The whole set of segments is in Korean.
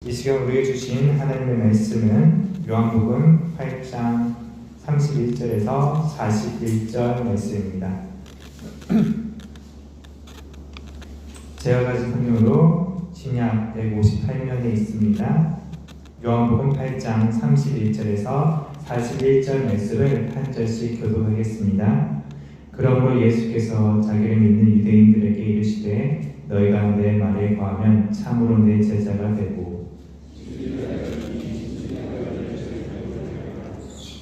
이 시간 우리에게 주신 하나님의 말씀은 요한복음 8장 31절에서 41절 말씀입니다. 제가 가진 성경으로 신약 158면에 있습니다. 요한복음 8장 31절에서 41절 말씀을 한 절씩 교독하겠습니다. 그러므로 예수께서 자기를 믿는 유대인들에게 이르시되 너희가 내 말에 거하면 참으로 내 제자가 되고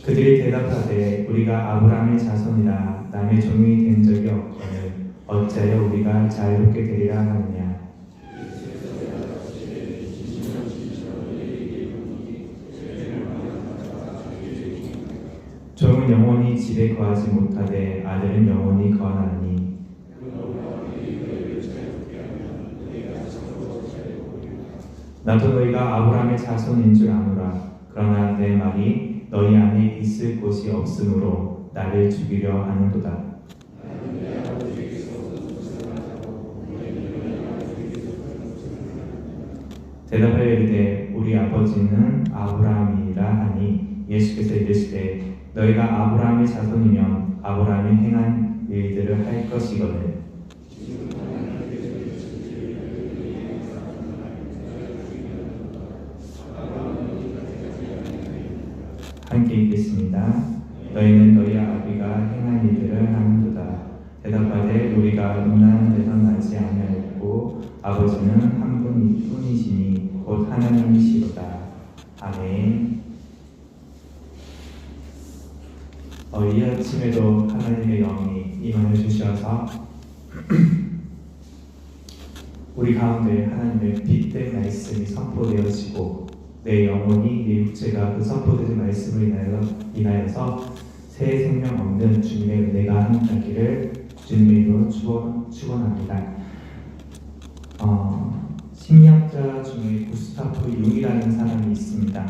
그들이 대답하되 우리가 아브라함의 자손이라 남의 종이 된 적이 없거늘 어찌하여 우리가 자유롭게 되리라 하느냐. 종은 영원히 집에 거하지 못하되 아들은 영원히 거하나니 나도 너희가 아브라함의 자손인 줄 아노라. 그러나 내 말이 너희 안에 있을 곳이 없으므로 나를 죽이려 하는도다. 대답하여 이르되 우리 아버지는 아브라함이라 하니 예수께서 이르시되 너희가 아브라함의 자손이면 아브라함이 행한 일들을 할 것이거늘. 함께 읽겠습니다. 너희는 너희 아비가 행한 일들을 하는도다. 대답하되 우리가 음란한 데서 나지 아니하였고 아버지는 한 분뿐이시니 곧 하나님이시로다. 아멘. 이 아침에도 하나님의 영이 임하여 주셔서 우리 가운데 하나님의 빛된 말씀이 선포되어지고 내 영혼이 내 육체가 그 선포되는 말씀을 인하여서 새 생명 얻는 주님의 은혜가 함께하기를 주님의 이름으로 축원합니다. 심리학자 중에 구스타프 융이라는 사람이 있습니다.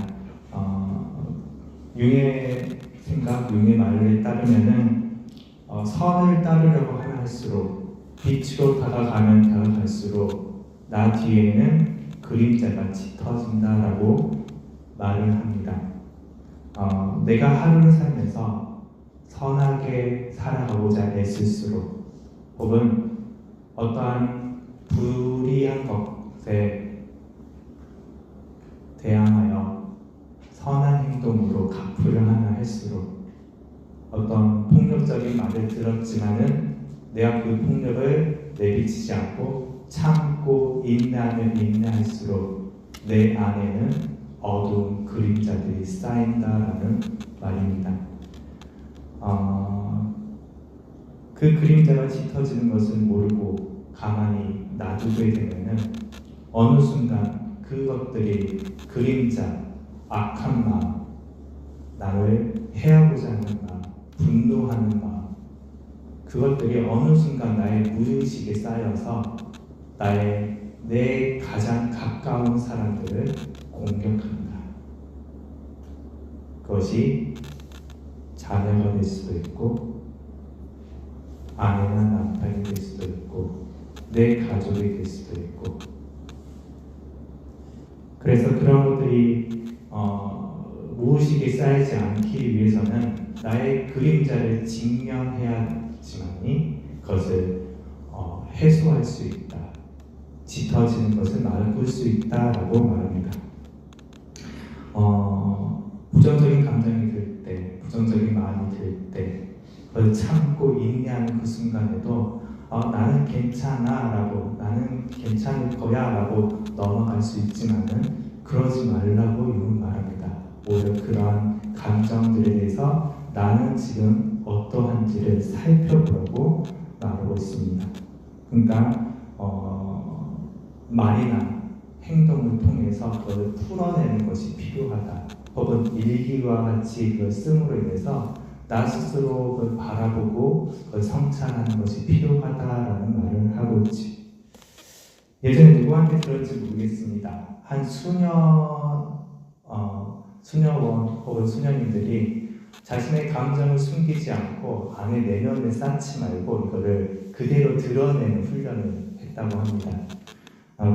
융의 생각, 융의 말에 따르면은 선을 따르려고 하면 할수록 빛으로 다가가면 다가갈수록 나 뒤에는 그림자가 짙어진다라고 말을 합니다. 내가 하루를 살면서 선하게 살아가고자 애쓸수록 혹은 어떠한 불이한 것에 대항하여 선한 행동으로 갚으려 하나 할수록 어떤 폭력적인 말을 들었지만은 내가 그 폭력을 내비치지 않고 참고 인내하면 인내할수록 내 안에는 어두운 그림자들이 쌓인다라는 말입니다. 그 그림자가 짙어지는 것을 모르고 가만히 놔두게 되면은 어느 순간 그것들이 그림자, 악한 마음, 나를 해하고자 하는 마음, 분노하는 마음, 그것들이 어느 순간 나의 무의식에 쌓여서 내 가장 가까운 사람들을 공격한다. 그것이 자녀가 될 수도 있고 아내나 남편이 될 수도 있고 내 가족이 될 수도 있고, 그래서 그런 것들이 무의식에 쌓이지 않기 위해서는 나의 그림자를 직면해야지만이 그것을 해소할 수 있다. 짙어지는 것을 막을 수 있다라고 말합니다. 부정적인 감정이 들 때, 부정적인 마음이 들 때, 그걸 참고 인내하는 그 순간에도 나는 괜찮아라고, 나는 괜찮을 거야라고 넘어갈 수 있지만은 그러지 말라고 이분 말합니다. 오히려 그러한 감정들에 대해서 나는 지금 어떠한지를 살펴보라고 말하고 있습니다. 그러니까 말이나 행동을 통해서 그걸 풀어내는 것이 필요하다. 혹은 일기와 같이 그걸 씀으로 인해서 나 스스로 그걸 바라보고 그걸 성찰하는 것이 필요하다라는 말을 하고 있지. 예전에 누구한테 들었는지 모르겠습니다. 한 수녀원 혹은 수녀님들이 자신의 감정을 숨기지 않고 안에 내면에 쌓지 말고 이거를 그대로 드러내는 훈련을 했다고 합니다.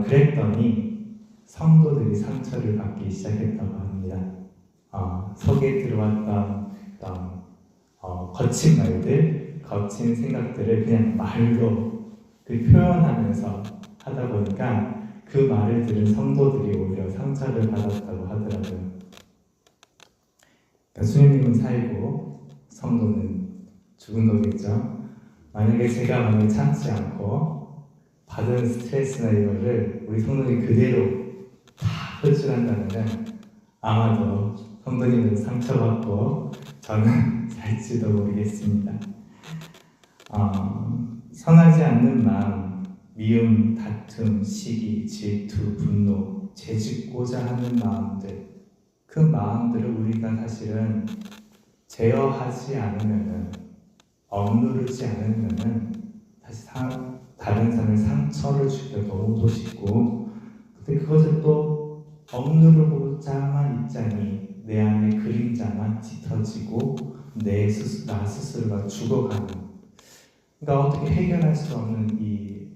그랬더니 성도들이 상처를 받기 시작했다고 합니다. 속에 들어왔던 거친 말들, 거친 생각들을 그냥 말로 표현하면서 하다 보니까 그 말을 들은 성도들이 오히려 상처를 받았다고 하더라고요. 그러니까 수녀님은 살고 성도는 죽은 거겠죠. 만약에 제가 참지 않고 받은 스트레스나 이거를 우리 성도님이 그대로 다 표출한다면 아마도 성도님은 상처받고 저는 살지도 모르겠습니다. 선하지 않는 마음, 미움, 다툼, 시기, 질투, 분노, 죄짓고자 하는 마음들, 그 마음들을 우리가 사실은 제어하지 않으면은, 억누르지 않으면은 다시 다른 사람의 상처를 주려고 도짓고, 근데 그것을 또 억누르고자만 있자니 내 안에 그림자만 짙어지고 나 스스로가 죽어가는, 그러니까 어떻게 해결할 수 없는 이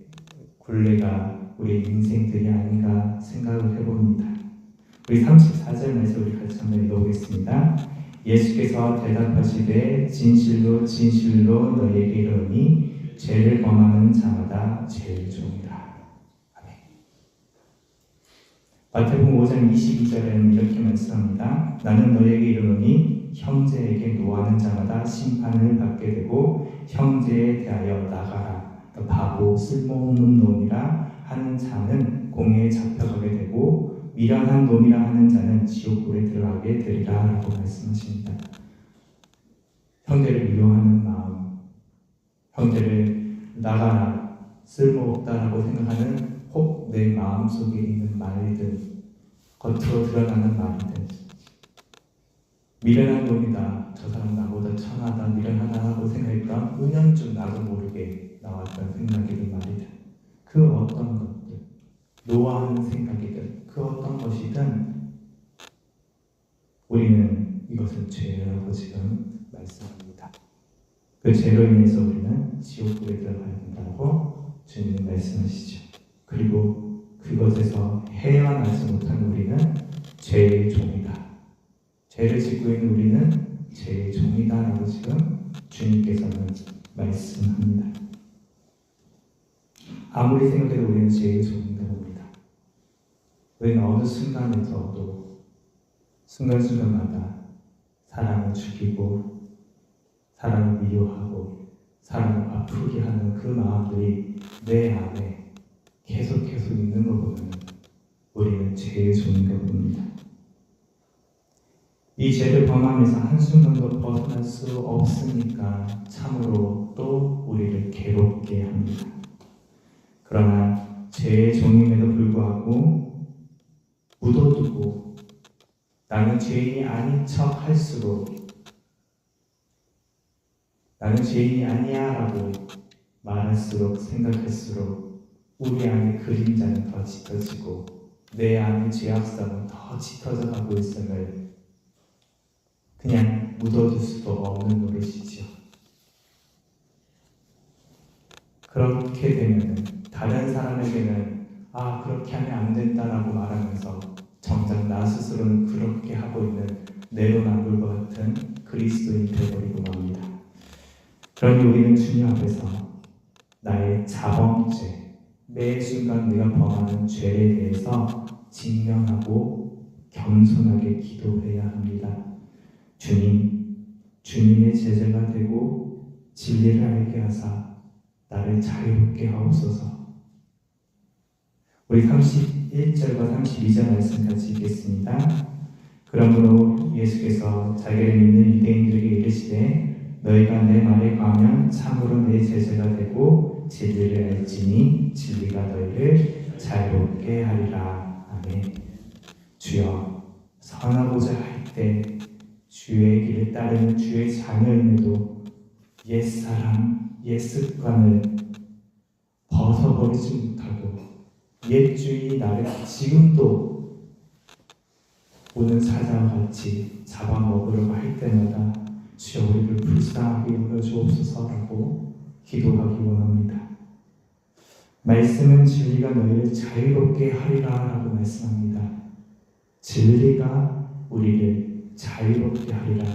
굴레가 우리 인생들이 아닌가 생각을 해봅니다. 우리 34절 말씀 우리 같이 한번 읽어보겠습니다. 예수께서 대답하시되 진실로 진실로 너희에게 이르노니 죄를 범하는 자마다 죄를 종이라. 아멘. 마태복음 5장 22절에는 이렇게 말씀합니다. 나는 너희에게 이르노니 형제에게 노하는 자마다 심판을 받게 되고 형제에 대하여 나가라, 바보 쓸모없는 놈이라 하는 자는 공회에 잡혀가게 되고 미련한 놈이라 하는 자는 지옥불에 들어가게 되리라 라고 말씀하십니다. 형제를 미워하는 마음, 형제를 나가라, 쓸모없다라고 생각하는 혹 내 마음속에 있는 말들, 겉으로 드러나는 말들, 미련한 놈이다, 저 사람 나보다 천하다, 미련하다 하고 생각했던 은연중 나도 모르게 나왔던 생각이든 말이든, 그 어떤 것들, 노아하는 생각이든 그 어떤 것이든 우리는 이것을 죄라고 지금 말씀합니다. 그 죄로 인해서 우리는 지옥불에 들어가야 된다고 주님은 말씀하시죠. 그리고 그것에서 헤어나지 못한 우리는 죄의 종이다. 죄를 짓고 있는 우리는 죄의 종이다 라고 지금 주님께서는 말씀합니다. 아무리 생각해도 우리는 죄의 종인가 봅니다. 우리는 어느 순간에서도 순간순간마다 사람을 죽이고 사람을 미워하고 사람을 아프게 하는 그 마음들이 내 안에 계속 있는 거 보면 우리는 죄의 종인가 봅니다. 이 죄를 범하면서 한순간도 벗어날 수 없으니까 참으로 또 우리를 괴롭게 합니다. 그러나 죄의 종임에도 불구하고 묻어두고 나는 죄인이 아닌 척 할수록 나는 죄인이 아니야 라고 말할수록 생각할수록 우리 안의 그림자는 더 짙어지고 내 안의 죄악성은 더 짙어져 가고 있음을 그냥 묻어둘 수도 없는 노릇이지요. 그렇게 되면 다른 사람에게는 그렇게 하면 안 된다라고 말하면서 정작 나 스스로는 그렇게 하고 있는 내로남불과 같은 그리스도인이 되어버리고 맙니다. 그러니 우리는 주님 앞에서 나의 자범죄, 매 순간 내가 범하는 죄에 대해서 직면하고 겸손하게 기도해야 합니다. 주님의 제자가 되고 진리를 알게 하사 나를 자유롭게 하옵소서. 우리 31절과 32절 말씀까지 읽겠습니다. 그러므로 예수께서 자기를 믿는 유대인들에게 이르시되 너희가 내 말에 거하면 참으로 내 제자가 되고 진리를 알지니 진리가 너희를 자유롭게 하리라. 아멘. 주여, 선하고자 할 때 주의 길을 따르는 주의 자녀임에도 옛사람, 옛습관을 벗어버리지 못하고 옛주의 나를 지금도 오는 사자와 같이 잡아먹으려고 할 때마다 주여 우리를 불쌍하게 여겨 주옵소서라고 기도하기 원합니다. 말씀은 진리가 너희를 자유롭게 하리라 라고 말씀합니다. 진리가 우리를 자유롭게 하리라.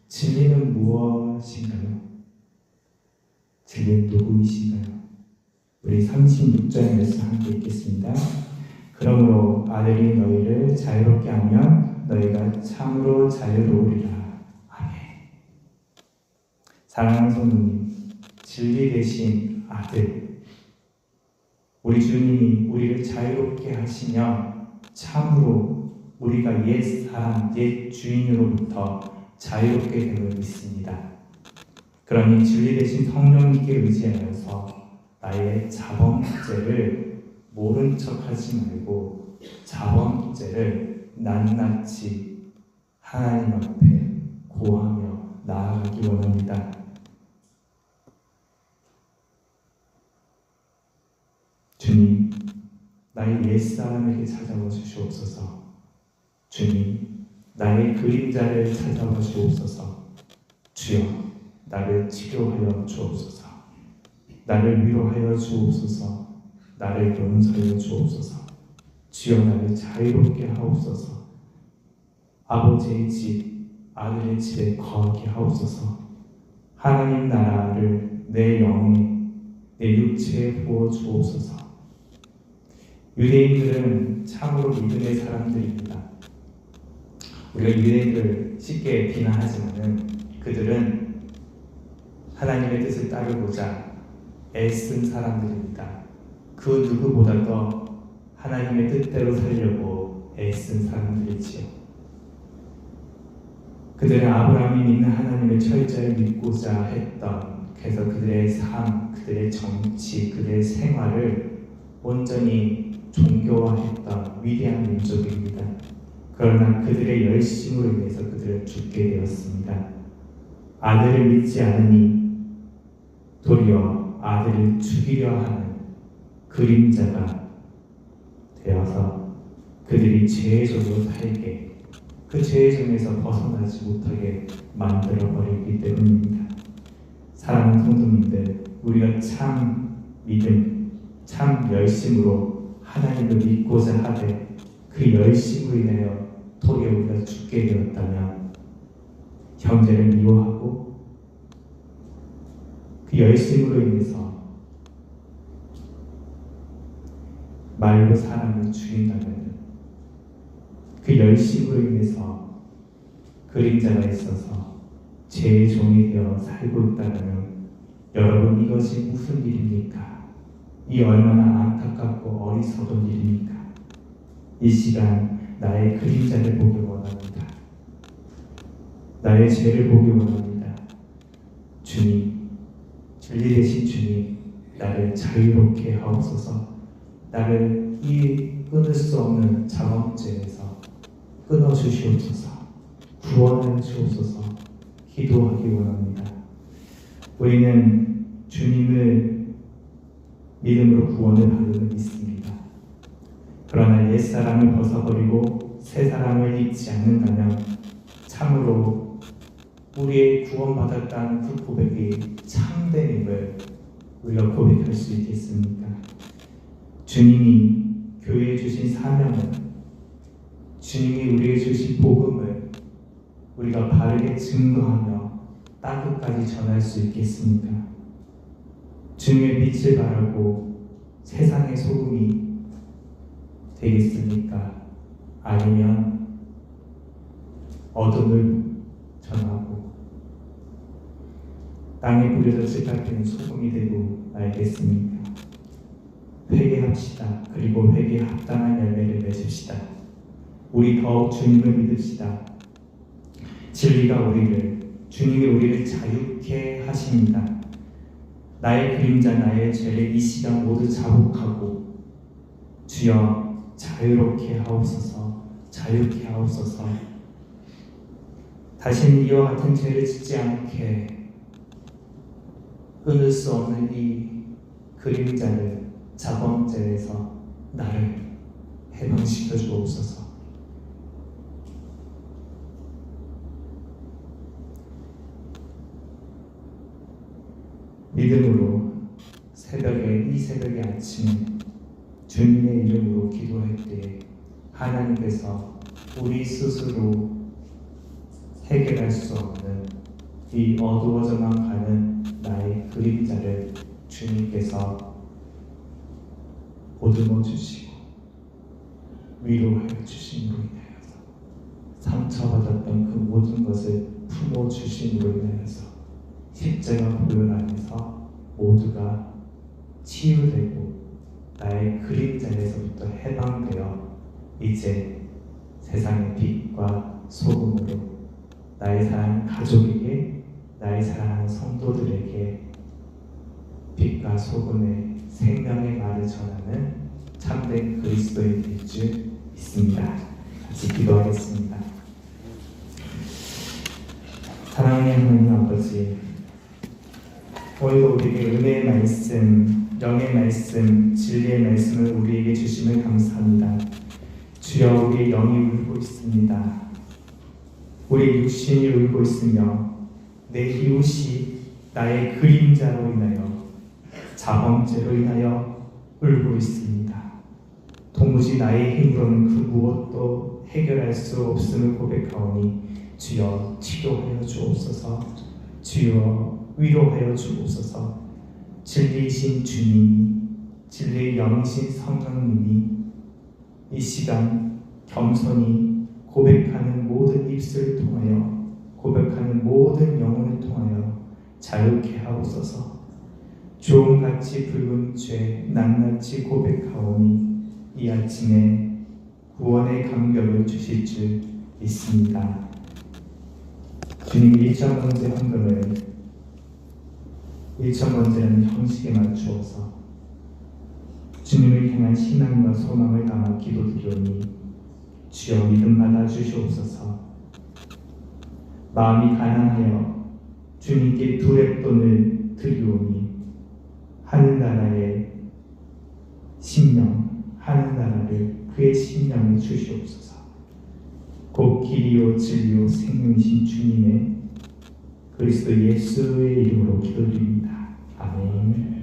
진리는 무엇인가요? 진리는 누구이신가요? 우리 36절 말씀 함께 읽겠습니다. 그러므로 아들이 너희를 자유롭게 하면 너희가 참으로 자유로우리라. 아멘. 사랑하는 성도님, 진리 대신 아들, 우리 주님이 우리를 자유롭게 하시며 참으로 우리가 옛 사람, 옛 주인으로부터 자유롭게 됨을 믿습니다. 그러니 진리 대신 성령님께 의지하여서 나의 자범죄를 모른 척하지 말고 자범죄를 낱낱이 하나님 앞에 고하며 나아가기 원합니다. 주님, 나의 옛사람에게 찾아와 주시옵소서. 주님, 나의 그림자를 찾아와 주옵소서. 주여, 나를 치료하여 주옵소서. 나를 위로하여 주옵소서. 나를 용서하여 주옵소서. 주여, 나를 자유롭게 하옵소서. 아버지의 집, 아들의 집에 거하게 하옵소서. 하나님 나라를 내 영에, 내 육체에 부어 주옵소서. 유대인들은 참으로 믿음의 사람들입니다. 우리가 유대인들 쉽게 비난하지만 그들은 하나님의 뜻을 따르고자 애쓴 사람들입니다. 그 누구보다도 하나님의 뜻대로 살려고 애쓴 사람들이지요. 그들은 아브라함이 믿는 하나님을 철저히 믿고자 했던, 그래서 그들의 삶, 그들의 정치, 그들의 생활을 온전히 종교화했던 위대한 민족입니다. 그러나 그들의 열심으로 인해서 그들은 죽게 되었습니다. 아들을 믿지 않으니 도리어 아들을 죽이려 하는 그림자가 되어서 그들이 죄의 종으로 살게, 그 죄의 종에서 벗어나지 못하게 만들어버리기 때문입니다. 사랑하는 성도님들, 우리가 참 믿음, 참 열심으로 하나님을 믿고자 하되 그 열심으로 인하여 도리어 우리가 죽게 되었다면 형제를 미워하고 그 열심으로 인해서 말로 사람을 죽인다면 그 열심으로 인해서 그림자가 있어서 죄의 종이 되어 살고 있다면 여러분, 이것이 무슨 일입니까? 이 얼마나 안타깝고 어리석은 일입니까? 이 시간 나의 그림자를 보기 원합니다. 나의 죄를 보기 원합니다. 주님, 진리 되신 주님, 나를 자유롭게 하옵소서. 나를 이 끊을 수 없는 자범죄에서 끊어주시옵소서. 구원해 주옵소서. 기도하기 원합니다. 우리는 주님을 믿음으로 구원을 받음을 믿습니다. 그러나 옛사람을 벗어버리고 새사람을 입지 않는다면 참으로 우리의 구원받았다는 그 고백이 참됨임을 우리가 고백할 수 있겠습니까? 주님이 교회에 주신 사명은, 주님이 우리에게 주신 복음을 우리가 바르게 증거하며 땅끝까지 전할 수 있겠습니까? 주님의 빛을 바라고 세상의 소금이 되겠습니까? 아니면 어둠을 전하고 땅에 뿌려져 찌깍대는 소금이 되고 말겠습니까? 회개합시다. 그리고 회개에 합당한 열매를 맺읍시다. 우리 더욱 주님을 믿읍시다. 진리가 주님이 우리를 자유케 하십니다. 나의 그림자, 나의 죄를 이 시간 모두 자복하고 주여 자유롭게 하옵소서. 자유케 하옵소서. 다시는 이와 같은 죄를 짓지 않게 끊을 수 없는 이 그림자를, 자범죄에서 나를 해방시켜 주옵소서. 믿음으로 새벽에 오늘 이 새벽의 아침에 주님의 이름으로 기도할 때 하나님께서 우리 스스로 해결할 수 없는 이 어두워져만 가는 나의 그림자를 주님께서 보듬어 주시고 위로하여 주심으로 인하여서 상처받았던 그 모든 것을 품어 주심으로 인하여서 십자가 보혈 안에서 모두가 치유되고 나의 그림자에서부터 해방되어 이제 세상의 빛과 소금으로 나의 사랑하는 가족에게, 나의 사랑하는 성도들에게 빛과 소금의 생명의 말을 전하는 참된 그리스도인이 될 줄 믿습니다. 같이 기도하겠습니다. 사랑하는 하나님 아버지, 오늘도 우리에게 은혜의 말씀, 영의 말씀, 진리의 말씀을 우리에게 주심을 감사합니다. 주여, 우리의 영이 울고 있습니다. 우리 육신이 울고 있으며 내 이웃이 나의 그림자로 인하여 자범죄로 인하여 울고 있습니다. 도무지 나의 힘으로는 그 무엇도 해결할 수 없음을 고백하오니 주여 치료하여 주옵소서. 주여 위로하여 주옵소서. 진리이신 주님이, 진리의 영이신 성령님이 이 시간 겸손히 고백하는 모든 입술을 통하여, 고백하는 모든 영혼을 통하여 자유케 하옵소서. 주홍같이 붉은 죄 낱낱이 고백하오니 이 아침에 구원의 감격을 주실 줄 믿습니다. 주님, 1,000번째 헌금을 1,000번째라는 형식에 맞추어서 주님을 향한 신앙과 소망을 담아 기도드리오니 주여 믿음 받아 주시옵소서. 마음이 가난하여 주님께 두랩돈을 드리오니 하늘나라의 심령, 하늘나라를 그의 심령에 주시옵소서. 곧 길이요 진리요 생명이신 주님의 그리스도 예수의 이름으로 기도드립니다. 아멘.